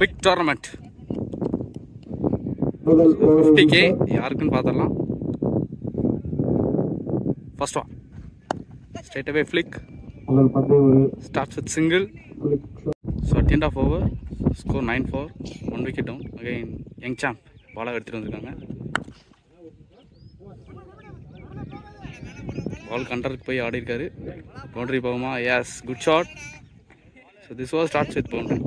big tournament. 50K. யாருக்குன்னு பார்த்தறலாம். First one. Straight away flick. Starts with single. So at the end of over, score 9-4. 1 wicket down. Again, young champ. Ball எடுத்துட்டு வந்திருக்காங்க. Ball கண்டருக்கு போய் ஆடி இருக்காரு. Boundary போகுமா? Yes, good shot. So this was starts with boundary.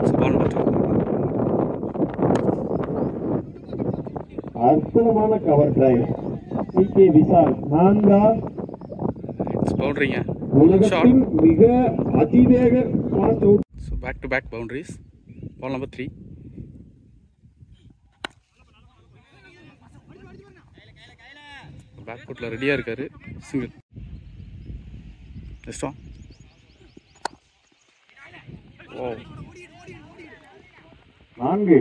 So ball number 2. அற்புதமான cover drive. சிகே விசால் நான்கா. It's boundary. உலகத்தின் மிக அதிவேக பாஸ் அவுட். So back to back boundaries. Ball number 3. Back footல ரெடியா இருக்காரு. Single. Next one. Wow. 4.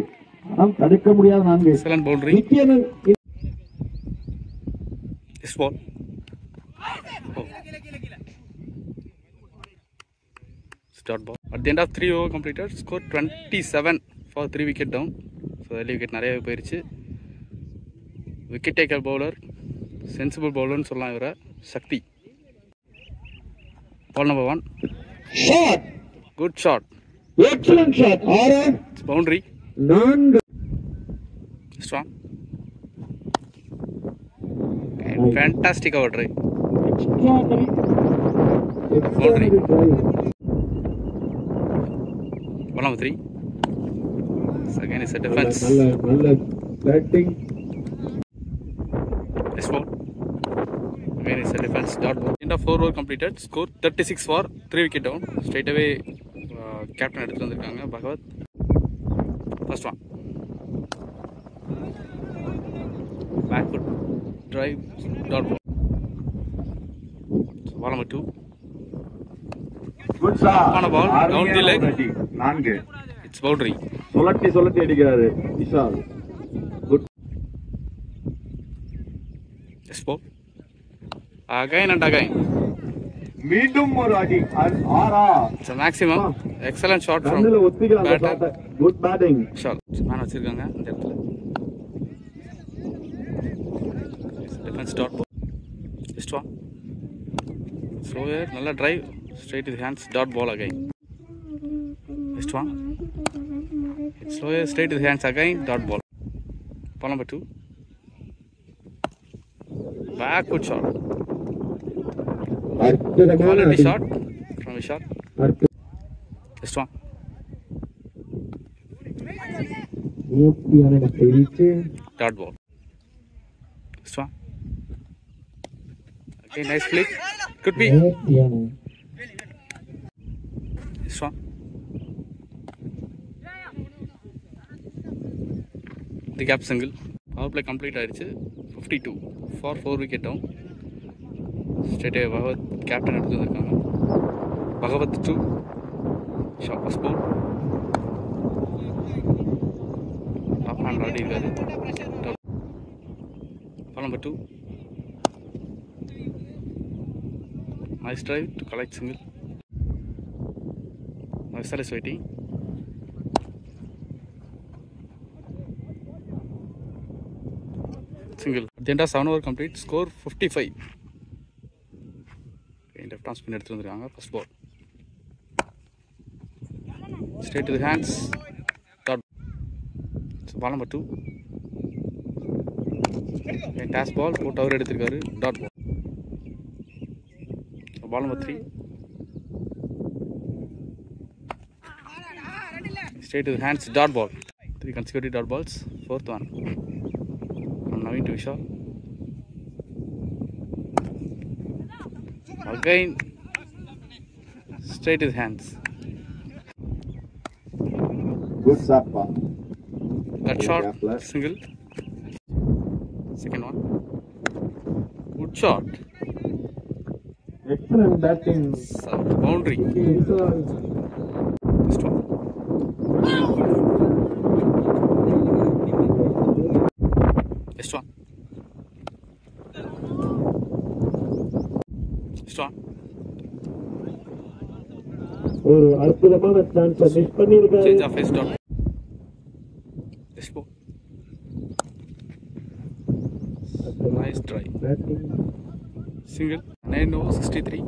நாம் தடுக்க முடியாத 4. Excellent boundary. This ball. Oh. Start ball. At the end of 3 over completed, score 27 for 3 wicket down. So early wicket நிறையவே போயிருச்சு. Wicket taker bowler, sensible bowler னு சொல்லலாம் இவரை. சக்தி. Ball number 1. Shot. Good shot. Excellent shot. It's boundary. 4. Strong. Okay, fantastic over drive. Boundary. Ball number 3. So again it's a defense. நல்ல batting. This ball. Again it's a defense. Dot ball. End of 4 over completed. Score 36 for 3 wicket down. Straight away captain எடுத்துட்டு வந்திருக்காங்க பகவத். First one. Back foot drive. Dot ball. So ball number 2. Good shot. On a ball. Down the leg. 4. It's boundary. சொல்லட்டி அடிக்கிறாரு Vishal. Good. This ball. Again and again. மீண்டும் ஒரு அடி. 6. It's a maximum. Excellent shot from batter. Good batting. Shot. Man வச்சிருக்காங்க இந்த இடத்துல. Defense dot ball. Just one. Slower, நல்ல drive. Straight to the hands. Dot ball again. Just one. It's slower, straight to the hands again. Dot ball. Ball number 2. Backward shot. Quality shot from a shot. Just one. Dot ball. Just one. Okay, nice flick. Could be. Just one. The gap single. Power play complete ஆயிடுச்சு. 52 for 4 wicket down. Straight away Bhagavad captain எடுத்து வந்திருக்காங்க. பகவத் 2 short pass பால். Top hand ஆடி இருக்காரு. Ball number 2. Nice drive to collect single. Vishal is waiting. Single. At the end of 7 over complete, score 55. Okay, left arm spin எடுத்து வந்திருக்காங்க. First ball. Straight to the hands. Dot. So ball number 2. Okay, toss ball. போட்டு அவர் எடுத்திருக்காரு. Dot ball. So ball number 3. Straight to the hands. Dot ball. 3 consecutive dot balls. Fourth one. Naveen to Vishal. Again, straight to his hands. Good shot. That shot, single. Second one. Good shot. Excellent batting. Boundary. This one. This one. This one. ஒரு அற்புதமான chance miss பண்ணிருக்காரு. Change of face dot. This ball. Nice try. Batting. Single. 9 over 63.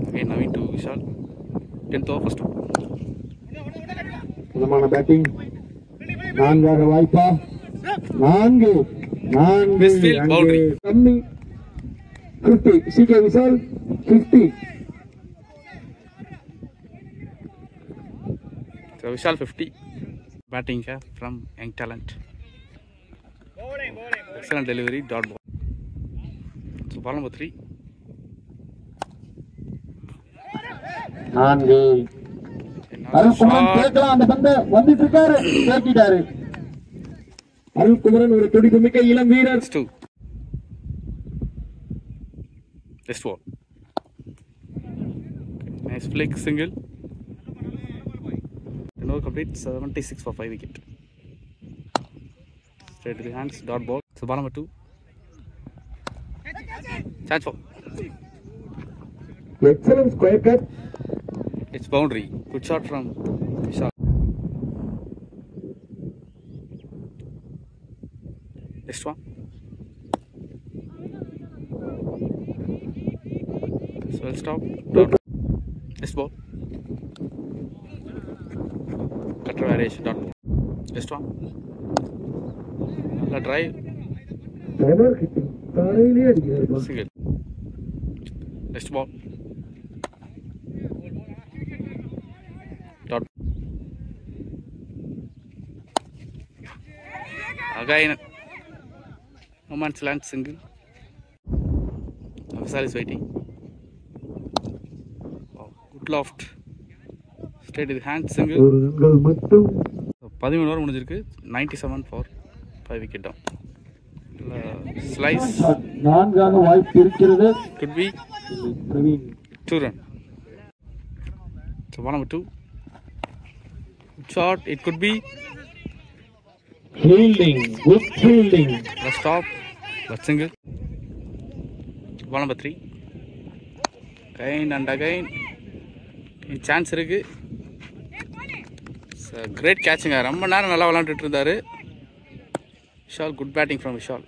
Again Naveen to Vishal. 10th over first one. சுலமான batting. நான்காக வாய்ப்பா. நான்கு Westfield boundary. கம்மி 50. CK Vishal 50. So Vishal 50. Batting from young talent. Excellent delivery. Dot ball. So ball number 3. நான்கு அருள்குமரன் கேட்கலாம். அந்த பந்து வந்துட்டு இருக்காரு, கேட்டிட்டாரு. அருள்குமரன் ஒரு துடிப்பு மிக்க இளம் வீரர். 2. This ball. Nice flick single. No complete 76 for 5 wicket. Straight to the hands. Dot ball. So ball number 2. Chance for. Excellent square cut. It's boundary. Good shot from Vishal. Next one. So we'll stop. Dot. Next ball. Cutter variation. Dot. Next one. Drive. Single. Next ball. Dot. Again, no man's land single. Vishal is waiting. Wow, good loft. Straight to the hand single. 13 over முடிஞ்சிருக்கு. 97 for 5 wicket down. Slice. நான்காக வாய்ப்பு இருக்கிறது. Could be Praveen 2 run. So ball number 2. Good shot. It could be. fielding, good fielding. Let's stop. But single. Ball number 3. Again and again. Chance இருக்கு. Great catching. ரொம்ப நேரம் நல்லா விளையாண்டுட்டு இருந்தாரு. Vishal, good batting from Vishal.